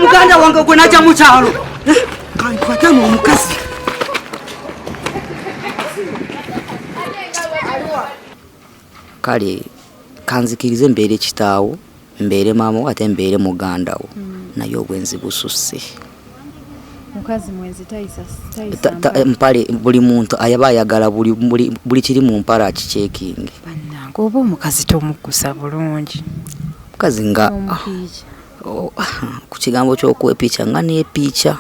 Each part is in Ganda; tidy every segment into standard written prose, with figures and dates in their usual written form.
muganda wange gwe najja mu kyalo kankwatamu omukazi kale kanzikirize mbeere kitaawo mbeere maama ate mbeere muganda wo naye obwenzi bususse mukazi mwenzi taisa mpale buli muntu ayaba ayagala buli kiri mu mpala akicekingi bannange oba omukazi tomukusa bulungi mukazi nga ku kigambo ky'okwepiica nga neepiica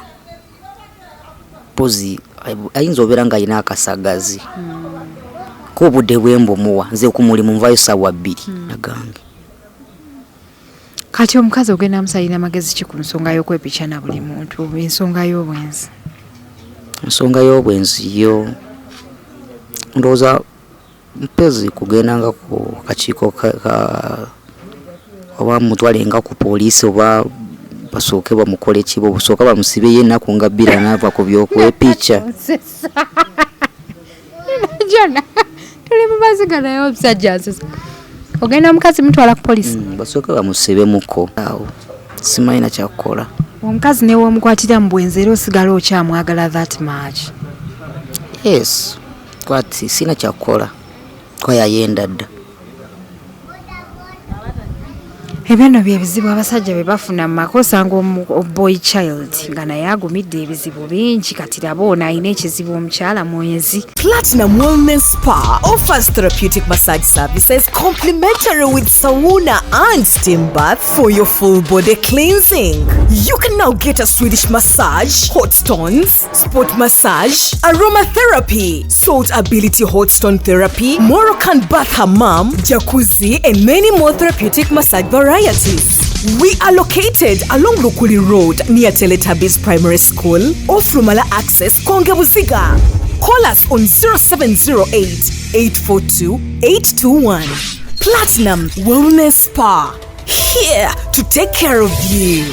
pozi ayinza obeera nga ayina akasagazi k'obudde bwembumuwa nze ku mulimu nvayo ssaawa 2 nagange kati omukazi ogenda amusayina amagezi ki ku nsonga y'okwepiica na buli muntu ensonga y'obwenzi yo ndowooza mpezi kugendanga ku kakiiko oba mutwalenga ku poliisi oba basooke bamukole kibo busooka bamusibe ye ennaku nga 2 n'ava ku by'okwepiica jona tuli mubaziga naye omusajja nsesa ogenda omukazi mutwala ku poliisi basooke bamusibemuko awo simalina kyakukola omukazi newe omukwatira mu bwenzi era osigala okyamwagala that much yes kwati sina kyakukola kwayayenda dda ebyo byebizibu abasajja bye bafuna mu makosa ng'oboy child nga naye agumidde ebizibu bingi kati raboona alina ekizibu omukyala mwenzi. Platinum Wellness Spa offers therapeutic massage services complimentary with sauna and steam bath for your full body cleansing. You can now get a Swedish massage, hot stones, sport massage, aromatherapy, salt ability hot stone therapy, Moroccan bath hammam, jacuzzi, and many more therapeutic massage varieties. We are located along Lukuli Road near Teletubbies Primary School, off Rumala Access, Kongebuziga. Call us on 0708-842-821. Platinum Wellness Spa, here to take care of you.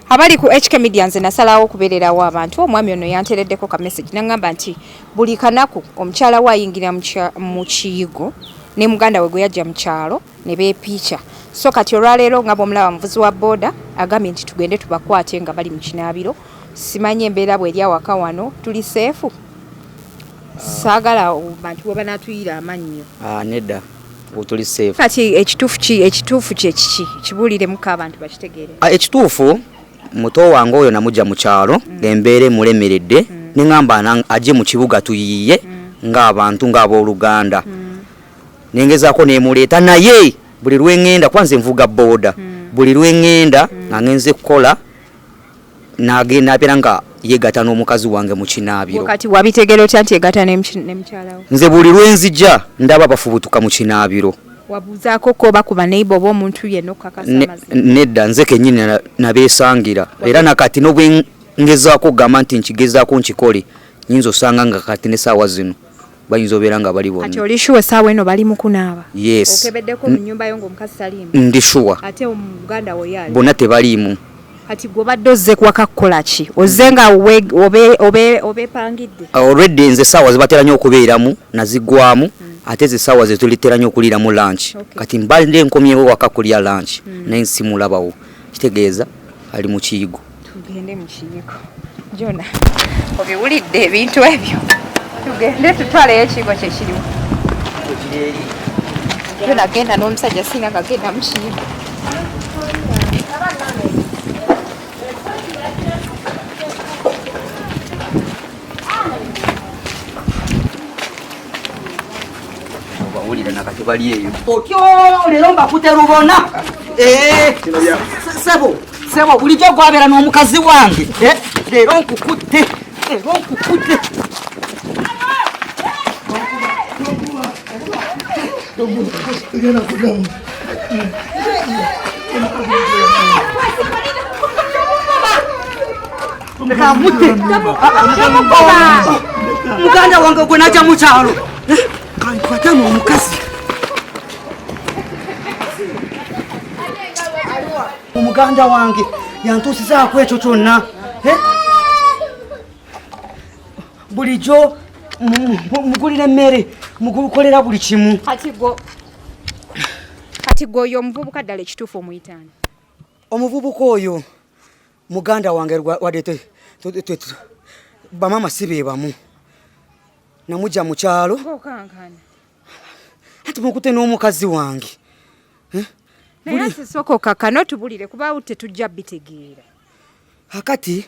Abali ku HK Media nze nasalawo okubeererawo abantu omwami ono yantereddeko ka message nangamba nti buli kanaku omukyala wayingira Mukiyigo ne muganda we gwe yajja mu kyalo ne beepiica. So kati olwaleero nga bw'omulaba muvuzi wa booda agambye nti tugende tubakwate nga bali mu kinaabiro. Simanyi embeera bw'eri awaka wano tuli seefu. Saagala abantu we banatuyira amannyo. Nedda tuli seefu. Kati ekituufu kye kiki kibuuliremu abantu bakitegeere. Ekituufu muto wange oyo namujja mu kyalo embeera emulemeredde neŋŋamba ajje mu kibuga tuyiye ng'abantu ng'abooluganda. Nengezaako nemuleeta naye buli lwengenda kwanze nvuga booda buli lwengenda nga ngenze kukola nagenda apera nga yegata n'omukazi wange mu kinaabiro. Wakati wabitegera otya nti yegata n'emukyala we? Nze buli lwenzija ndaba bafubutuka mu kinaabiro. Wabuuzaako ko bakuba neighbor oba omuntu yenna okukakasa amazima? Nedda nze kennyini nabeesangira era nakati n'obwengezaako okugamba nti nkigezaako nkikole nyinza osanga nga kati n'essaawa zino bayinza obeera nga bali bonna. Kati oli shuwa essaawa eno bali mu kunaaba? Yes. Okebeddeko mu nnyumba yo ng'omukazi taliimu? Ndi shuwa. Ate omuganda we yali? Bonna tebaliimu. Kati gw'obadde ozze kuwaka kukola ki? Ozze nga obeepangidde? Already nze essaawa ze batera nnyo okubeeramu naziggwamu ate ze essaawa ze tulitera nnyo okuliiramu lunch. Kati mbadde nkomyewo waka kulya lunch naye nsimulabawo. Kitegeeza ali mu Kiyigo. Tugende mu Kiyigo. Jona obiwulidde ebintu ebyo? Tugende tutwaleyo ekiyigo kye kiriwo. Jona genda n'omusajja singa gagenda mu Kiyigo. Otyo leero mbakute lubona. Sebo bulijjo gwabeera n'omukazi wange. Leero nkukutte. Muganda wange gwe najja mu kyalo kankwatamu omukazi. Omuganda wange yantuusizaako ekyo kyonna. Bulijjo mugulira emmere mugukolera buli kimu. Kati gwe oyo omuvubuka ddala ekituufu omuyitaani? omuvubuka oyo muganda wange wadete bamama sibe bamu namujja mu kyalo ngokankana ati mukute n'omukazi wange naye sisoko kakano tubulire kuba tetujja bitegeera akati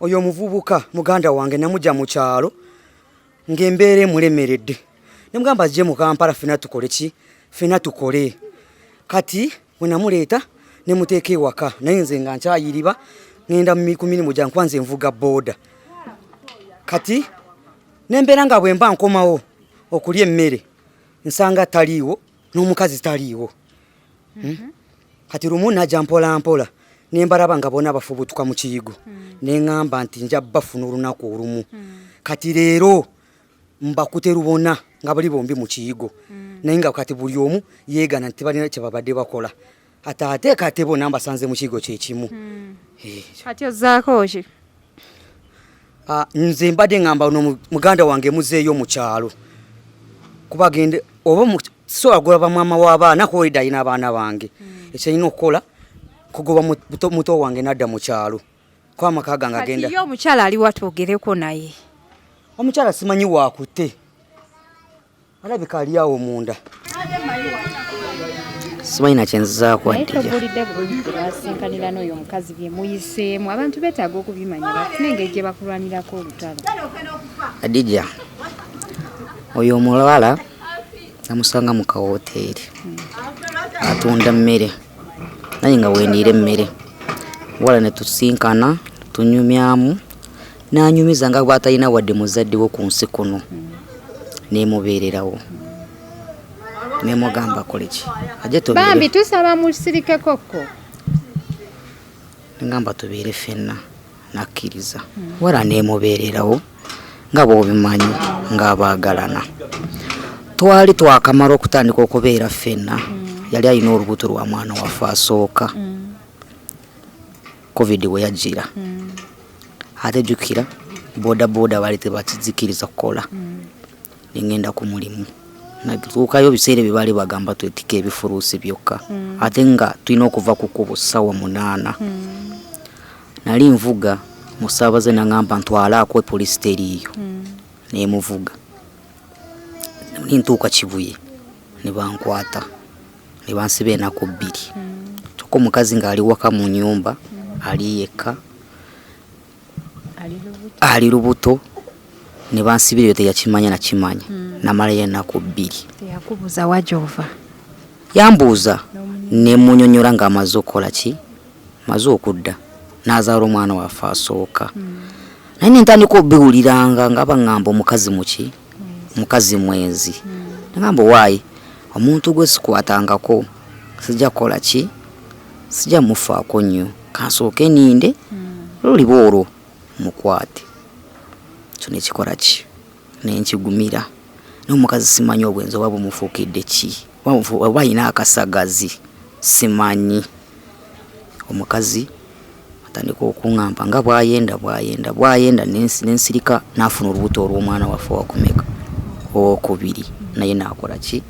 oyo omuvubuka muganda wange namujja mu kyalo ng'embeera emulemeredde nemugamba ajje mu Kampala fena tukole ki fena tukole kati bwe namuleeta nemuteeka ewaka naye nze nga nkyayiriba ngenda ku mirimu gyange kuba nze nvuga booda kati nembeera nga bwe mba nkomawo okulya emmere nsanga taliiwo n'omukazi taliiwo kati lumu najja mpola mpola nembalaba nga bona bafubutuka mu Kiyigo neŋŋamba nti nja bafuna olunaku olumu kati leero mbakute lubona nga bali bombi mu Kiyigo naye nga kati buli omu yeegana nti balina kye babadde bakola ate kati bona mbasanze mu Kiyigo kyekimu kati ozzaako ki nze mbadde ŋŋamba no muganda wange muzeeyo mu kyalo kuba gende oba sobola kugoba mama w'abaana kuwulidde alina abaana bange ekyalina okukola kugoba muto wange nadda mu kyalo kuba amaka gange agenda kati yo omukyala ali watwogereko naye omukyala simanyi waakutte alabika ali awo munda simanyi nakyenzizaako tobulidde bulungi lwasinkanira n'oyo omukazi bye muyiseemu abantu beetaaga okubimanya bafune engeri gye bakulwanirako olutalo Hadijja oyo omulwala namusanga mu kawoteeri atunda mmere naye nga wendiire emmere wala ne tusinkana tunyumyamu n'anyumiza nga bwatalina wadde muzadde wo ku nsi kuno nemubeererawo nemugamba koleki ajje tubeere bambi tusaba musirike kokko ngamba tubeere fenna nakkiriza wala nemubeererawo nga bw'obimanyi ng'abaagalana twali twakamala okutandika okubeera fenna yali alina olubuto lwa mwana waffe asooka covid we yajjira ate jjukira bodaboda bali tebakizikiriza kukola nengenda ku mulimu natuukayo biseera bye baali bagamba twetika ebifuruusi byokka ate nga tulina okuva ku kkubo ssaawa 8 nali nvuga musaabaze nangamba ntwalaako poliisi teriiyo nemuvuga nintuuka Kibuye ne bankwata ne bansiba ennaku 2 kyokka omukazi ng'ali waka mu nnyumba ali yekka ali lubuto ne bansibira teyakimanya nakimanya namalayo ennaku 2 teyakubuuza wajova yambuuza ne munyonyola ng'amaze okukola ki maze okudda n'azaala omwana waffe asooka naye nentandika obiwuliranga nga baŋŋamba omukazi muki mukazi mwenzi nagamba waayi omuntu gwe sikwatangako sijja kukola ki sijja mufaako nnyo kansooke ninde luliba olwo mukwate kyo nekikola ki nenkigumira n'omukazi simanyi obwenzi oba bumufuukidde ki oba alina akasagazi simanyi omukazi atandika okuŋŋamba nga bwayenda nensirika n'afuna olubuto olw'omwana waffe wakumeka okubiri naye nakola ki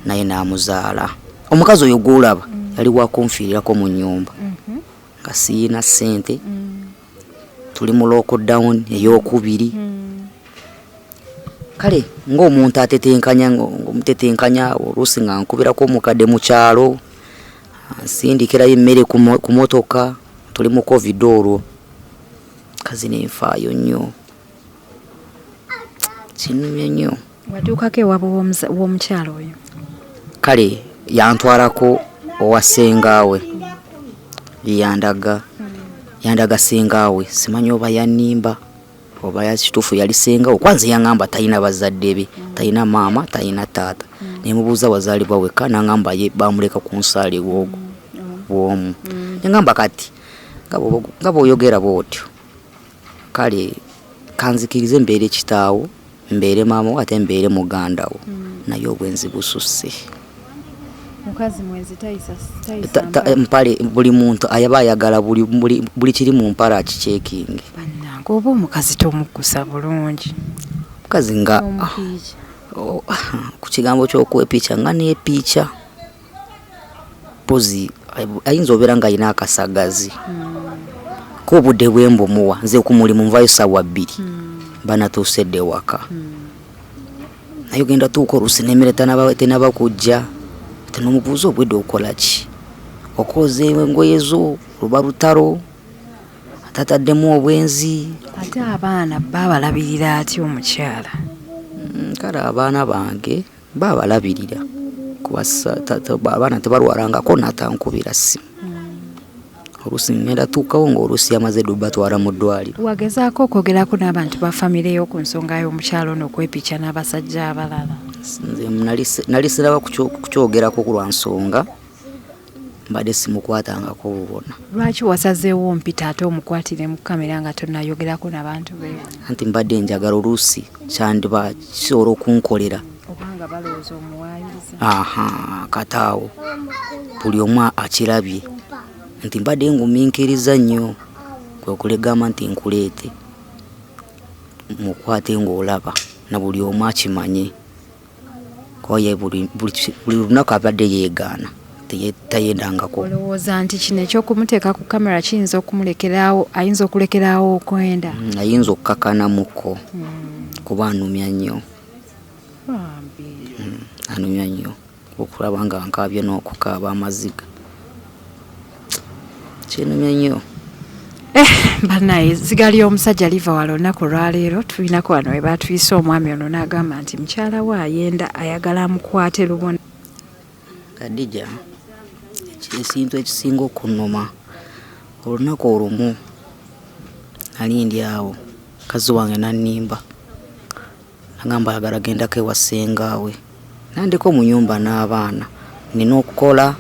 naye namuzaala omukazi oyo gwolaba yali wakunfiirirako mu nnyumba nga siyina ssente tuli mu lockdown ey'okubiri kale ng'omuntu atetenkanya oluusi nga nkubirako omukadde mu kyalo nsindikirayo emmere ku motoka tuli mu covid olwo kazi nenfaayo nnyo kinumye nnyo watuukako ewabo w'omukyalo oyo kale yantwalako owa sengaawe yandaga sengaawe simanyi oba yanimba oba yakituufu yali sengaawe kwanza yaŋŋamba talina bazadde be talina maama talina taata nemubuuza wazaalibwa wekka naŋŋamba ye bamuleka ku nsaali bwomu neŋŋamba kati nga bw'oyogera bw'otyo kale kanzikirize mbeere kitaawo mbeere maama ate mbeere mugandawo naye obwenzi bususse mukazi mwenzi tayisa mpale buli muntu ayaba ayagala buli kiri mu mpale akikyekinge bannange oba omukazi tomukusa bulungi mukazi nga ku kigambo ky'okwepiica nga neepiica pozi ayinza obeera nga alina akasagazi ko obudde bwembu muwa nze ku mulimu nvayo ssaawa 2 banatuusedde waka naye ogenda tuuka oluusi n'emmere tenaba kujja tenomubuuza obwedde okola ki okoze engoye zo luba lutalo atataddemu obwenzi ate abaana babalabirira atya omukyala kale abaana bange babalabirira kubasa abaana tebalwarangako natankubira ssimu oluusi ngenda tuukawo ng'oluusi yamaze batwala mu ddwaliro. Wagezaako okwogerako n'abantu ba famire yo ku nsonga y'omukyalo n'okwepica n'abasajja abalala? Nze nali siraba kukyogerako ku lwa nsonga mbadde simukwatangako bubona. Lwaki wasazeewo mpita ate omukwatire mu kamera nga tonnayogerako n'abantu be? Anti mbadde njagala oluusi kyandiba kisobola okunkolera. Obanga balowooza omuwaayiriza. Kataawo buli omu akirabye nti mbadde ngumiikiriza nnyo kwe kulegama nti nkuleete mukwate ng'olaba na buli omu akimanye kwaye buli lunaku abadde yeegaana tayendangako. Olowooza nti kino ekyokumuteeka ku kamera kiyinza okumulekeraawo, ayinza okulekeraawo okwenda? Ayinza okukakanamuko kuba anumya nnyo. Anumya nnyo okulaba nga nkaabye n'okukaaba amaziga. Kinumya nnyo. Bannaye zigali omusajja liva wala olunaku lwaleero tulinako wano we batuyise omwami ono n'agamba nti mukyala we ayenda ayagala amukwate lubona. Hadijja, ekintu ekisinga okunnuma olunaku olumu nali ndi awo kazi wange nannimba agamba ayagala agendako ewa ssengaawe nandiko mu nnyumba n'abaana nina okukola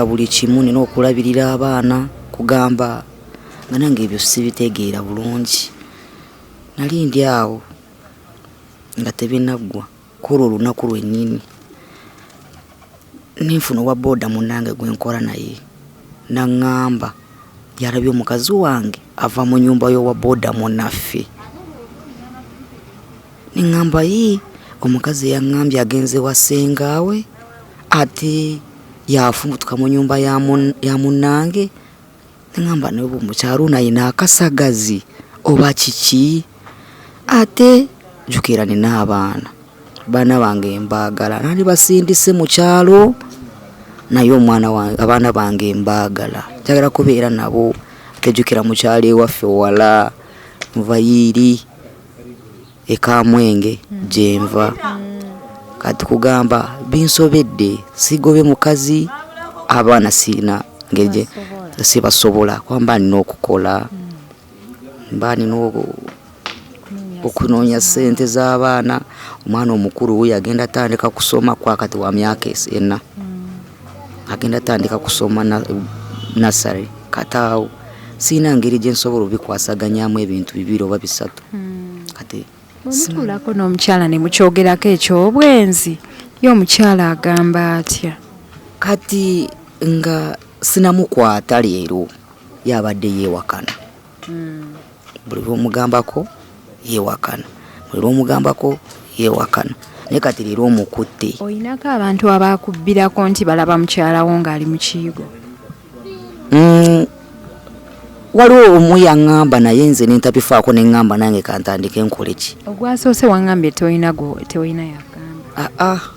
buli kimu, nina okulabirira abaana kugamba nga nange ebyo sibitegeera bulungi. Nali ndi awo nga tebinaggwa kola olunaku lwennyini ninfuna owa booda munnange gwe nkola naye naŋŋamba yalabye omukazi wange ava mu nnyumba y'owa booda munnaffe. Niŋŋamba omukazi yaŋŋambye agenze wa ssengaawe ate yafumutuka mu nnyumba ya munnange. Niŋŋamba naye omukyalo ono ayina akasagazi oba kiki? Ate jjukira nina abaana bange mbaagala nandi basindise mu kyalo naye abaana bange mbaagala njagala kubeera nabo. Kejjukira mu kyalo ewaffe wala nva yiiri ekamwenge gyenva kati kugamba binsobedde sigobe mukazi abaana siina ngeri sibasobola kwamba nina okukola mba nina okunoonya ssente z'abaana. Omwana omukulu we yagenda atandika kusoma kwakati wa myaka 4 agenda atandika kusoma nasale kataawo siina ngeri gye nsobola obikwasaganyamu ebintu 2 oba 3 kati Omutuulako n'omukyala ne mukyogerako eky'obwenzi ye omukyala agamba atya? Kati nga sinamukwata leero yabadde yeewakana. Buli lw'omugambako yeewakana, buli lw'omugambako yeewakana naye kati leero omukutte. Oyinako abantu abakubbirako nti balaba mukyala wo ng'ali mu kiyigo? Waliwo omu yaŋŋamba naye nze nentabifaako neŋŋamba nange kantandike nkole ki. Ogwasoose waŋŋambye teolina yakamba?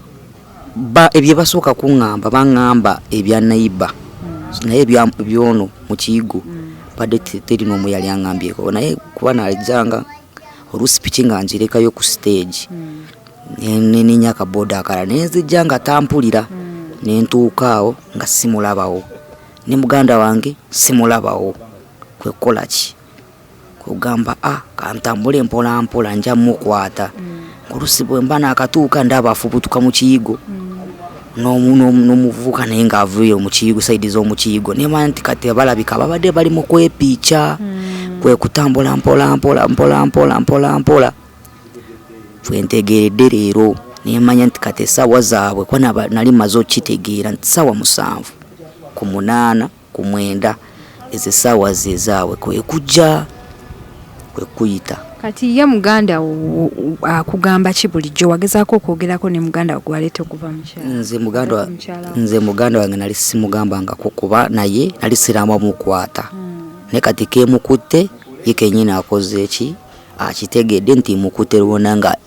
Ebyo basooka kuŋŋamba baŋŋamba ebya nayiba naye ebyono mu kiyigo badde terina omu yali aŋŋambyeko naye kuba nalijanga oluusi piki nga njirekayo ku stage neninya akabooda akala nenzijja nga tampulira nentuukaawo nga simulabawo ne muganda wange simulabawo. Kwekola ki kugamba kantambule mpola mpola nja mukwata oluusi bwe mba naakatuuka ndaba afubutuka mu kiyigo n'omuvubuka naye ng'avuyo mu kiyigo saidi z'omukiyigo nemanya nti kati balabika babadde bali mu kwepiica kwe kutambula mpola fwentegeredde leero nemanya nti kati essaawa zaabwe kuba nali maze okitegeera nti ssaawa 7 ku 8 ku 9 ezo essaawa ze zaabwe kwe kujja kwe kuyita Kati ye muganda akugamba ki bulijjo wagezaako okwogerako ne muganda gwaleeta okuva mukyala? Nze muganda wange nali simugambanga kukuba naye nali siramba mukwata. Ne kati kemukutte ye kenyini akoze eki akitegedde nti mukutte lwona nga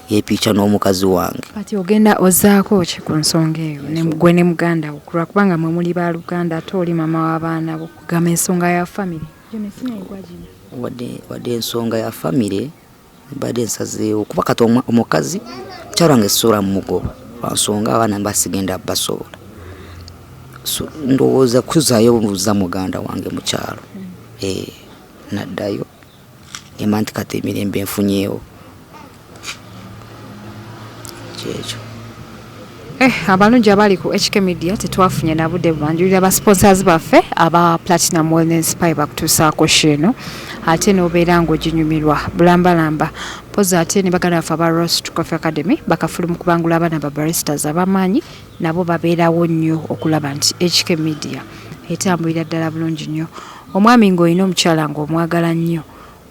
yepicha n'omukazi wange. Kati ogenda ozaako ki ku nsonga eyo gwe ne muganda wo kubanga mwe muli ba Luganda ate oli mama w'abaana bo kugamba ensonga ya family? Wadde ensonga ya family badde nsazeewo kuba kati omukazi mukyala wange ssobola mmugoba lwansonga abaana basigenda basobola. Ndowooza kuzaayo buza muganda wange mu kyalo. Naddayo ema nti kati emirembe enfunyeewo kyekyo. Abalungi abali ku HK Media tetwafunye na budde bubanjulira ba sponsors baffe aba Platinum Wellness Spa bakutuusaako sheno ate n'obeera ng'oginyumirwa bulambalamba poza ate ne baganda baffe aba Roast Coffee Academy bakafulu mu kubangula abaana ba baristas abamanyi nabo babeerawo nnyo okulaba nti HK Media etambulira ddala bulungi nnyo. Omwami ng'olina omukyala ng'omwagala nnyo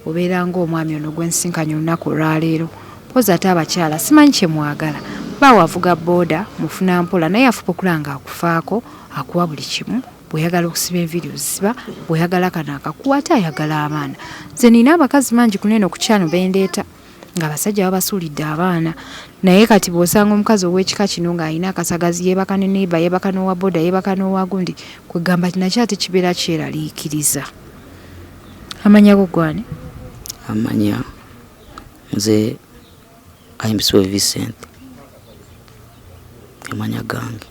obeera ng'omwami ono gwensinkanye olunaku olwaleero poza ate abakyala simanyi kye mwagala bawavuga boda mufuna mpola naye afuba okulanga akufaako akuwa buli kimu bweyagala okusiba enviiri oziba bweyagala kana akakuwa ate ayagala abaana. Nze nina abakazi mangi kunene okukyano bendeeta nga abasajja babasuulidde abaana naye kati bw'osanga omukazi ow'ekika kino ng'alina akasagazi yeebaka ne neiba yeebaka n'owa boda yeebaka n'owa gundi kwegamba ti nakyo ate kibeera kyeraliikiriza. Amanya go gwani? Amanya nze Amusambye Vincent. Amanya gange.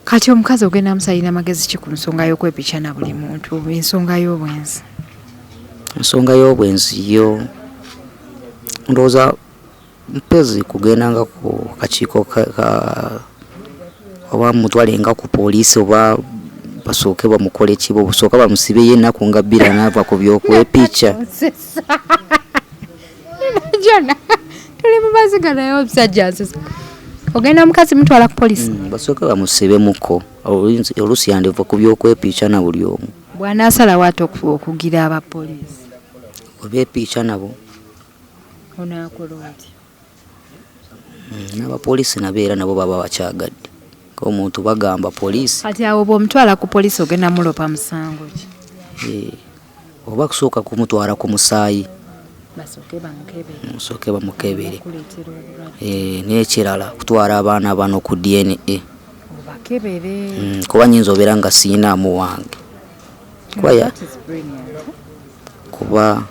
Kati omukazi ogenda amusalira amagezi ki ku nsonga y'okwepicha na buli muntu ensonga y'obwenzi? Ensonga y'obwenzi yo ndowooza mpezi kugendanga ku kakiiko oba mutwalenga ku poliisi oba basooke bamukole ki busooka bamusibe ye ennaku nga bbiri n'ava ku by'okwepicha. Jona tuli mubaziga naye omusajja nsesa ogenda omukazi mutwala ku poliisi basooke bamusibe muko oluusi yandiva ku by'okwepicha na buli omu bw'anaasalawo ate okugira abapoliisi obeepicha nabo onaakola oti n'abapoliisi nabeera nabo baba bakyagadde omuntu bagamba poliisi. Kati awo bw'omutwala ku poliisi ogenda mulopa musango ki? Oba kusooka kumutwala ku musaayi basooke bamukebere n'ekirala kutwala abaana bano ku DNA kuba nyinza obeera nga siinaamu wange kuba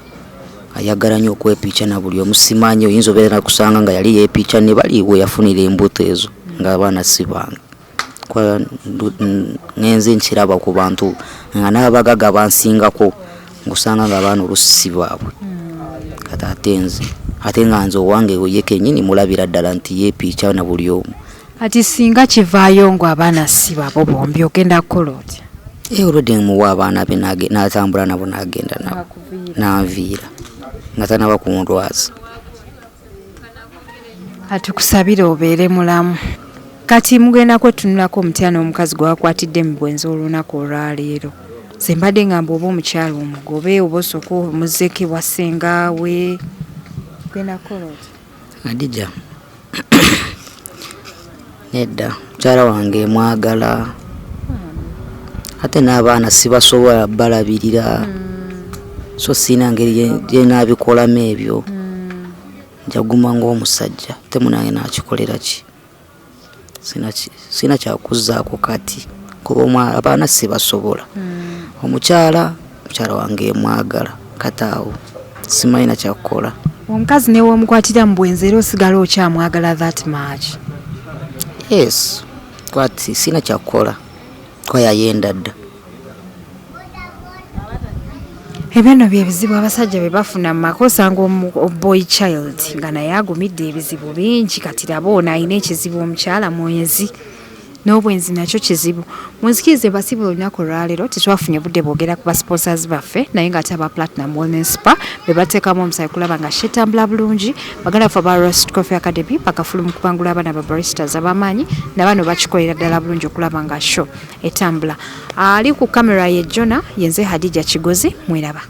ayagala nnyo okwepicha na buli omu simanyi oyinza obeera kusanga nga yali yeepicha ne baliwe yafunira embuto ezo ng'abaana si bange. Ngenze nkiraba ku bantu nga n'abagaga bansingako ngusanga ng'abaana oluusi si baabwe kati ate nga nze owange ye kennyini mulabira ddala nti yeepicha na buli omu. Kati singa kivaayo ngo abaana si babo bombi ogenda kukola otya? Olwedde muwa abaana be n'atambula nabo n'agenda nabo n'anviira nga tanaba kundwaza. Atukusabire obeere mulamu. Kati mugenda kwetunulako omutyana omukazi gwakwatidde mu bwenzi olunaku olwaleero. Ze mbadde ngamba oba omukyala omugobe oba osooka omuzzeeko ewa ssengaawe ogenda kukola otya? Hadijja nedda mukyala wange mwagala ate n'abaana sibasobola balabirira so siina ngeri gyenaabikolamu ebyo njaguma ng'omusajja ate munange naakikolera ki siina kyakuzzaako kati kuba abaana sibasobola mukyala wange mwagala kati awo simalina kyakukola. Omukazi ne w'omukwatira mu bwenzi era osigala okyamwagala that much? Yes kwati siina kyakukola kwa yayenda dda. Ebyo byebizibu abasajja bye bafuna mu maka osanga boy child nga naye agumidde ebizibu bingi kati rabo alina ekizibu omukyala mwenzi n'obwenzi nakyo kizibu. Munzikirize basibe olunaku olwaleero tetwafunye budde bwogera ku basponsors baffe naye nga ate aba Platinum Wellness Spa be bateekamu omusayi kulaba nga shetambula bulungi baganda ffe aba Roast Coffee Academy bakafulu mu kubangula abaana ba baristas abamanyi na bano bakikolera ddala bulungi okulaba nga show etambula. Ali ku kamera ye Jona yenze Hadijja Kigozi mweraba.